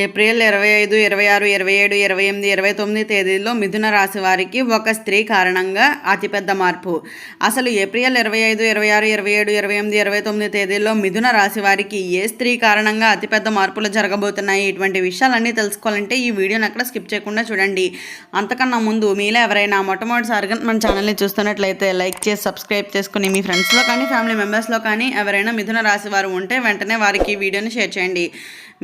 April 25, 26, 27, 28, 29 తేదీల్లో మిథున రాశి వారికి ఒక స్త్రీ కారణంగా అతిపెద్ద మార్పు. అసలు ఏప్రిల్ 25, 26, 27, 28, 29 తేదీల్లో మిథున రాశి వారికి ఏ స్త్రీ కారణంగా అతిపెద్ద మార్పులు జరగబోతున్నాయి? ఇటువంటి విషయాలన్నీ తెలుసుకోవాలంటే ఈ వీడియోని అక్కడ స్కిప్ చేయకుండా చూడండి. అంతకన్నా ముందు మీలో ఎవరైనా మొట్టమొదటిసారిగా మన ఛానల్ని చూస్తున్నట్లయితే లైక్ చేసి సబ్స్క్రైబ్ చేసుకుని మీ ఫ్రెండ్స్లో కానీ ఫ్యామిలీ మెంబర్స్లో కానీ ఎవరైనా మిథున రాశి వారు ఉంటే వెంటనే వారికి ఈ వీడియోని షేర్ చేయండి.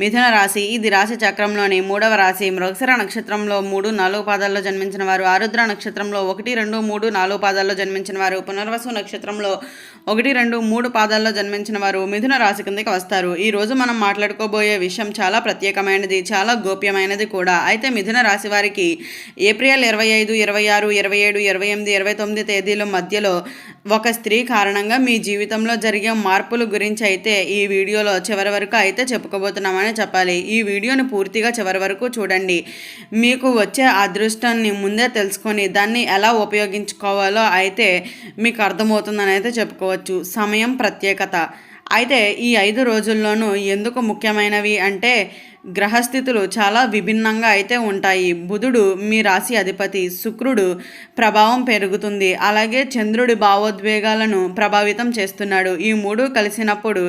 మిథున రాశి ఇది రాశి చక్రంలోని 3వ రాశి. మృగశిర నక్షత్రంలో 3, 4 పాదాల్లో జన్మించిన వారు, ఆరుద్ర నక్షత్రంలో 1, 2, 3, 4 పాదాల్లో జన్మించిన వారు, పునర్వసు నక్షత్రంలో 1, 2, 3 పాదాల్లో జన్మించిన వారు మిథున రాశి కిందకి వస్తారు. ఈ రోజు మనం మాట్లాడుకోబోయే విషయం చాలా ప్రత్యేకమైనది, చాలా గోప్యమైనది కూడా. అయితే మిథున రాశి వారికి ఏప్రిల్ 25, 26, 27, 28, 29 తేదీల మధ్యలో ఒక స్త్రీ కారణంగా మీ జీవితంలో జరిగే మార్పుల గురించి అయితే ఈ వీడియోలో చివరి వరకు అయితే చెప్పుకోబోతున్నామని చెప్పాలి. ఈ వీడియోని పూర్తిగా చివరి వరకు చూడండి. మీకు వచ్చే అదృష్టాన్ని ముందే తెలుసుకొని దాన్ని ఎలా ఉపయోగించుకోవాలో అయితే మీకు అర్థమవుతుందని అయితే చెప్పుకోవచ్చు. సమయం ప్రత్యేకత అయితే ఈ 5 రోజుల్లోనూ ఎందుకు ముఖ్యమైనవి అంటే గ్రహస్థితులు చాలా విభిన్నంగా అయితే ఉంటాయి. బుధుడు మీ రాశి అధిపతి, శుక్రుడు ప్రభావం పెరుగుతుంది, అలాగే చంద్రుడి భావోద్వేగాలను ప్రభావితం చేస్తున్నాడు. ఈ 3 కలిసినప్పుడు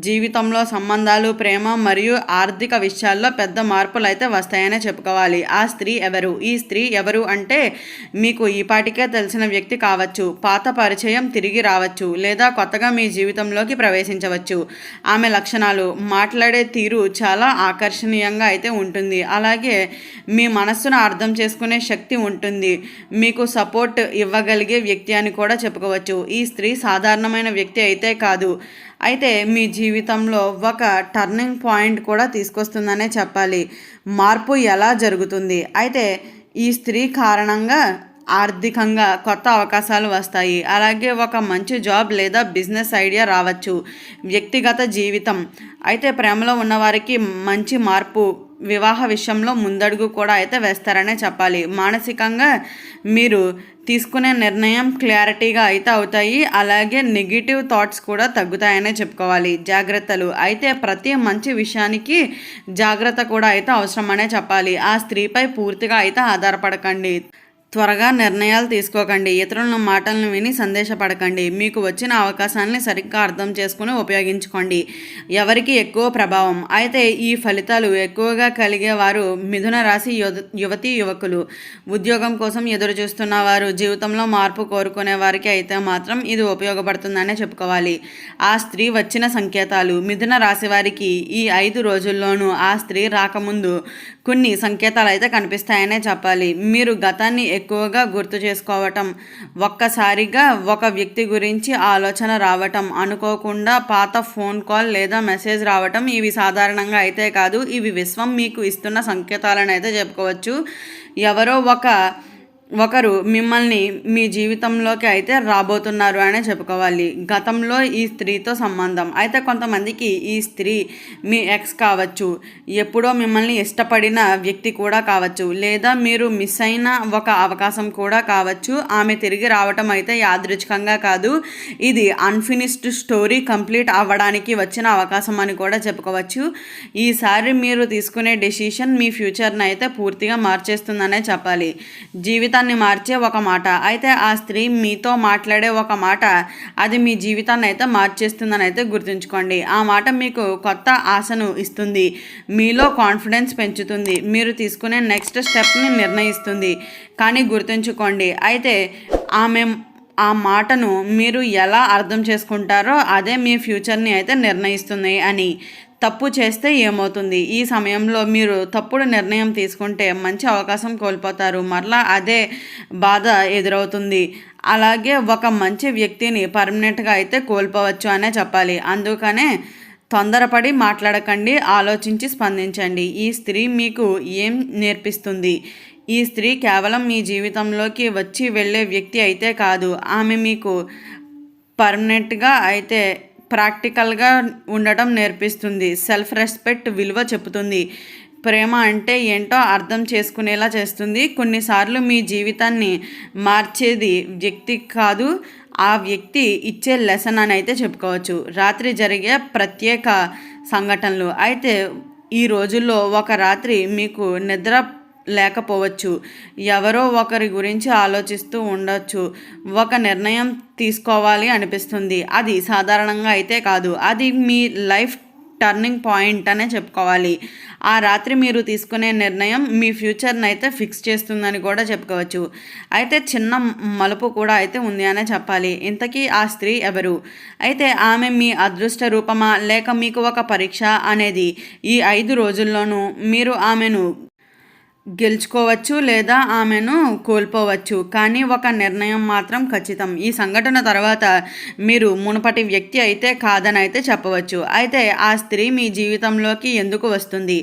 జీవితంలో సంబంధాలు, ప్రేమ మరియు ఆర్థిక విషయాల్లో పెద్ద మార్పులు అయితే వస్తాయనే చెప్పుకోవాలి. ఆ స్త్రీ ఎవరు? ఈ స్త్రీ ఎవరు అంటే మీకు ఈపాటికే తెలిసిన వ్యక్తి కావచ్చు, పాత పరిచయం తిరిగి రావచ్చు, లేదా కొత్తగా మీ జీవితంలోకి ప్రవేశించవచ్చు. ఆమె లక్షణాలు: మాట్లాడే తీరు చాలా ఆకర్షణీయంగా అయితే ఉంటుంది, అలాగే మీ మనస్సును అర్థం చేసుకునే శక్తి ఉంటుంది, మీకు సపోర్ట్ ఇవ్వగలిగే వ్యక్తి అని కూడా చెప్పుకోవచ్చు. ఈ స్త్రీ సాధారణమైన వ్యక్తి అయితే కాదు, అయితే మీ జీవితంలో ఒక టర్నింగ్ పాయింట్ కూడా తీసుకొస్తుందనే చెప్పాలి. మార్పు ఎలా జరుగుతుంది? అయితే ఈ స్త్రీ కారణంగా ఆర్థికంగా కొత్త అవకాశాలు వస్తాయి, అలాగే ఒక మంచి జాబ్ లేదా బిజినెస్ ఐడియా రావచ్చు. వ్యక్తిగత జీవితం అయితే ప్రేమలో ఉన్నవారికి మంచి మార్పు, వివాహ విషయంలో ముందడుగు కూడా అయితే వేస్తారనే చెప్పాలి. మానసికంగా మీరు తీసుకునే నిర్ణయం క్లారిటీగా అయితే అవుతాయి, అలాగే నెగిటివ్ థాట్స్ కూడా తగ్గుతాయనే చెప్పుకోవాలి. జాగ్రత్తలు అయితే ప్రతి మంచి విషయానికి జాగ్రత్త కూడా అయితే అవసరమనే చెప్పాలి. ఆ స్త్రీపై పూర్తిగా అయితే ఆధారపడకండి, త్వరగా నిర్ణయాలు తీసుకోకండి, ఇతరుల మాటలను విని సందేశపడకండి. మీకు వచ్చిన అవకాశాన్ని సరిగ్గా అర్థం చేసుకుని ఉపయోగించుకోండి. ఎవరికి ఎక్కువ ప్రభావం? అయితే ఈ ఫలితాలు ఎక్కువగా కలిగే వారు మిథున రాశి యువతీ యువకులు, ఉద్యోగం కోసం ఎదురు చూస్తున్న వారు, జీవితంలో మార్పు కోరుకునే వారికి అయితే మాత్రం ఇది ఉపయోగపడుతుందనే చెప్పుకోవాలి. ఆ స్త్రీ వచ్చిన సంకేతాలు: మిథున రాశి వారికి ఈ 5 రోజుల్లోనూ ఆ స్త్రీ రాకముందు కొన్ని సంకేతాలు అయితే కనిపిస్తాయనే చెప్పాలి. మీరు గతాన్ని ఎక్కువగా గుర్తు చేసుకోవటం, ఒక్కసారిగా ఒక వ్యక్తి గురించి ఆలోచన రావటం, అనుకోకుండా పాత ఫోన్ కాల్ లేదా మెసేజ్ రావటం, ఇవి సాధారణంగా అయితే కాదు, ఇవి విశ్వం మీకు ఇస్తున్న సంకేతాలను అయితే చెప్పుకోవచ్చు. ఎవరో ఒకరు మిమ్మల్ని మీ జీవితంలోకి అయితే రాబోతున్నారు అనే చెప్పుకోవాలి. గతంలో ఈ స్త్రీతో సంబంధం అయితే కొంతమందికి ఈ స్త్రీ మీ ఎక్స్ కావచ్చు, ఎప్పుడో మిమ్మల్ని ఇష్టపడిన వ్యక్తి కూడా కావచ్చు, లేదా మీరు మిస్ అయిన ఒక అవకాశం కూడా కావచ్చు. ఆమె తిరిగి రావటం అయితే యాదృచ్ఛికంగా కాదు, ఇది అన్ఫినిష్డ్ స్టోరీ కంప్లీట్ అవ్వడానికి వచ్చిన అవకాశం అని కూడా చెప్పుకోవచ్చు. ఈసారి మీరు తీసుకునే డెసిషన్ మీ ఫ్యూచర్ని అయితే పూర్తిగా మార్చేస్తుందనే చెప్పాలి. జీవితాన్ని మార్చే ఒక మాట అయితే ఆ స్త్రీ మీతో మాట్లాడే ఒక మాట, అది మీ జీవితాన్ని అయితే మార్చేస్తుందని అయితే గుర్తుంచుకోండి. ఆ మాట మీకు కొత్త ఆశను ఇస్తుంది, మీలో కాన్ఫిడెన్స్ పెంచుతుంది, మీరు తీసుకునే నెక్స్ట్ స్టెప్ని నిర్ణయిస్తుంది. కానీ గుర్తుంచుకోండి, అయితే ఆ మాటను మీరు ఎలా అర్థం చేసుకుంటారో అదే మీ ఫ్యూచర్ని అయితే నిర్ణయిస్తుంది అని. తప్పు చేస్తే ఏమవుతుంది? ఈ సమయంలో మీరు తప్పుడు నిర్ణయం తీసుకుంటే మంచి అవకాశం కోల్పోతారు, మరలా అదే బాధ ఎదురవుతుంది. అలాగే ఒక మంచి వ్యక్తిని పర్మనెంట్గా అయితే కోల్పోవచ్చు అనే చెప్పాలి. అందుకనే తొందరపడి మాట్లాడకండి, ఆలోచించి స్పందించండి. ఈ స్త్రీ మీకు ఏం నేర్పిస్తుంది? ఈ స్త్రీ కేవలం మీ జీవితంలోకి వచ్చి వెళ్ళే వ్యక్తి అయితే కాదు, ఆమె మీకు పర్మనెంట్గా అయితే ప్రాక్టికల్గా ఉండటం నేర్పిస్తుంది. సెల్ఫ్ రెస్పెక్ట్ విలువ చెబుతుంది. ప్రేమ అంటే ఏంటో అర్థం చేసుకునేలా చేస్తుంది. కొన్నిసార్లు మీ జీవితాన్ని మార్చేది వ్యక్తి కాదు, ఆ వ్యక్తి ఇచ్చే లెసన్ అని అయితే చెప్పుకోవచ్చు. రాత్రి జరిగే ప్రత్యేక సంఘటనలు అయితే ఈ రోజుల్లో ఒక రాత్రి మీకు నిద్ర లేకపోవచ్చు, ఎవరో ఒకరి గురించి ఆలోచిస్తూ ఉండొచ్చు, ఒక నిర్ణయం తీసుకోవాలి అనిపిస్తుంది. అది సాధారణంగా అయితే కాదు, అది మీ లైఫ్ టర్నింగ్ పాయింట్ అనే చెప్పుకోవాలి. ఆ రాత్రి మీరు తీసుకునే నిర్ణయం మీ ఫ్యూచర్ని అయితే ఫిక్స్ చేస్తుందని కూడా చెప్పుకోవచ్చు. అయితే చిన్న మలుపు కూడా అయితే ఉంది అనే చెప్పాలి. ఇంతకీ ఆ స్త్రీ ఎవరు? అయితే ఆమె మీ అదృష్ట రూపమా, లేక మీకు ఒక పరీక్ష అనేది ఈ 5 రోజుల్లోనూ మీరు ఆమెను గెలుచుకోవచ్చు లేదా ఆమెను కోల్పోవచ్చు, కానీ ఒక నిర్ణయం మాత్రం ఖచ్చితం. ఈ సంఘటన తర్వాత మీరు మునుపటి వ్యక్తి అయితే కాదని అయితే చెప్పవచ్చు. అయితే ఆ స్త్రీ మీ జీవితంలోకి ఎందుకు వస్తుంది?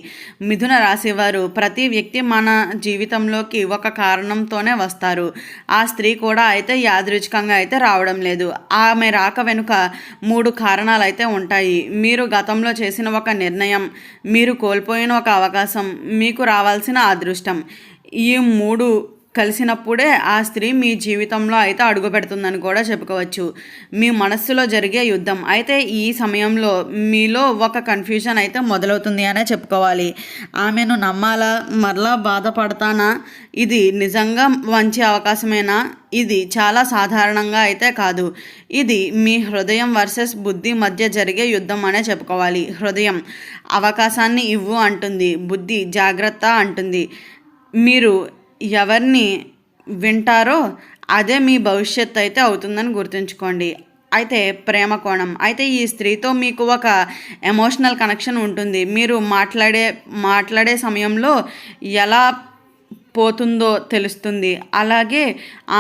మిథున రాశి వారు, ప్రతి వ్యక్తి మన జీవితంలోకి ఒక కారణంతోనే వస్తారు. ఆ స్త్రీ కూడా అయితే యాదృచ్ఛికంగా అయితే రావడం లేదు. ఆమె రాక వెనుక 3 కారణాలు అయితే ఉంటాయి. మీరు గతంలో చేసిన ఒక నిర్ణయం, మీరు కోల్పోయిన ఒక అవకాశం, మీకు రావాల్సిన అదృష్టం. ఈ 3 కలిసినప్పుడే ఆ స్త్రీ మీ జీవితంలో అయితే అడుగు పెడుతుందని కూడా చెప్పుకోవచ్చు. మీ మనస్సులో జరిగే యుద్ధం. అయితే ఈ సమయంలో మీలో ఒక కన్ఫ్యూజన్ అయితే మొదలవుతుంది అనే చెప్పుకోవాలి. ఆమెను నమ్మాలా, మరలా బాధపడతానా, ఇది నిజంగా మంచి అవకాశమేనా? ఇది చాలా సాధారణంగా అయితే కాదు. ఇది మీ హృదయం వర్సెస్ బుద్ధి మధ్య జరిగే యుద్ధం అనే చెప్పుకోవాలి. హృదయం అవకాశాన్ని ఇవ్వు అంటుంది, బుద్ధి జాగ్రత్త అంటుంది. మీరు ఎవరిని వింటారో అదే మీ భవిష్యత్తు అయితే అవుతుందని గుర్తుంచుకోండి. అయితే ప్రేమ కోణం. అయితే ఈ స్త్రీతో మీకు ఒక ఎమోషనల్ కనెక్షన్ ఉంటుంది. మీరు మాట్లాడే సమయంలో ఎలా పోతుందో తెలుస్తుంది. అలాగే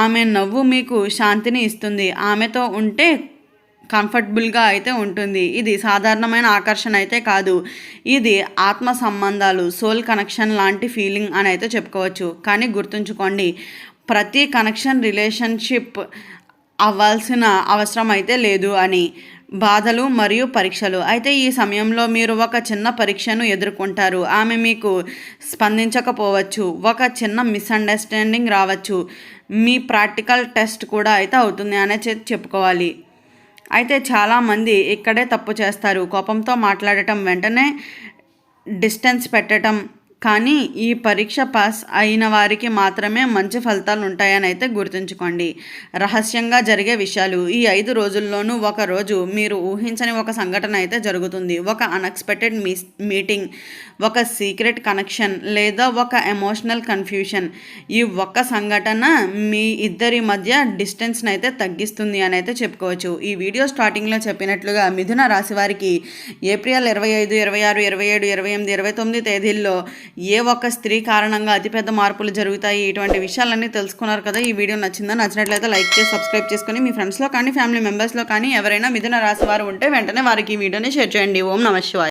ఆమె నవ్వు మీకు శాంతిని ఇస్తుంది. ఆమెతో ఉంటే కంఫర్టబుల్గా అయితే ఉంటుంది. ఇది సాధారణమైన ఆకర్షణ అయితే కాదు, ఇది ఆత్మ సంబంధాలు, సోల్ కనెక్షన్ లాంటి ఫీలింగ్ అని అయితే చెప్పుకోవచ్చు. కానీ గుర్తుంచుకోండి, ప్రతి కనెక్షన్ రిలేషన్షిప్ అవ్వాల్సిన అవసరం అయితే లేదు అని. బాధలు మరియు పరీక్షలు. అయితే ఈ సమయంలో మీరు ఒక చిన్న పరీక్షను ఎదుర్కొంటారు. ఆమె మీకు స్పందించకపోవచ్చు, ఒక చిన్న మిస్అండర్స్టాండింగ్ రావచ్చు, మీ ప్రాక్టికల్ టెస్ట్ కూడా అయితే అవుతుంది అనే చెప్పుకోవాలి. అయితే చాలామంది ఇక్కడే తప్పు చేస్తారు. కోపంతో మాట్లాడటం, వెంటనే డిస్టెన్స్ పెట్టడం. కానీ ఈ పరీక్ష పాస్ అయిన వారికి మాత్రమే మంచి ఫలితాలు ఉంటాయని అయితే గుర్తుంచుకోండి. రహస్యంగా జరిగే విషయాలు. ఈ 5 రోజుల్లోనూ ఒక రోజు మీరు ఊహించని ఒక సంఘటన అయితే జరుగుతుంది. ఒక అన్ఎక్స్పెక్టెడ్ మీటింగ్, ఒక సీక్రెట్ కనెక్షన్, లేదా ఒక ఎమోషనల్ కన్ఫ్యూషన్. ఈ ఒక్క సంఘటన మీ ఇద్దరి మధ్య డిస్టెన్స్ని అయితే తగ్గిస్తుంది అని అయితే చెప్పుకోవచ్చు. ఈ వీడియో స్టార్టింగ్లో చెప్పినట్లుగా మిథున రాశి వారికి ఏప్రిల్ 25, 26, 27, 28, 29 తేదీల్లో ఏ ఒక్క స్త్రీ కారణంగా అతిపెద్ద మార్పులు జరుగుతాయి. ఇటువంటి విషయాలన్నీ తెలుసుకున్నారు కదా. ఈ వీడియో నచ్చినట్లయితే లైక్ చేసి సబ్స్క్రైబ్ చేసుకొని మీ ఫ్రెండ్స్లో కానీ ఫ్యామిలీ మెంబర్స్లో కానీ ఎవరైనా మిథున రాశి వారు ఉంటే వెంటనే వారికి ఈ వీడియోని షేర్ చేయండి. ఓం నమః శివాయ.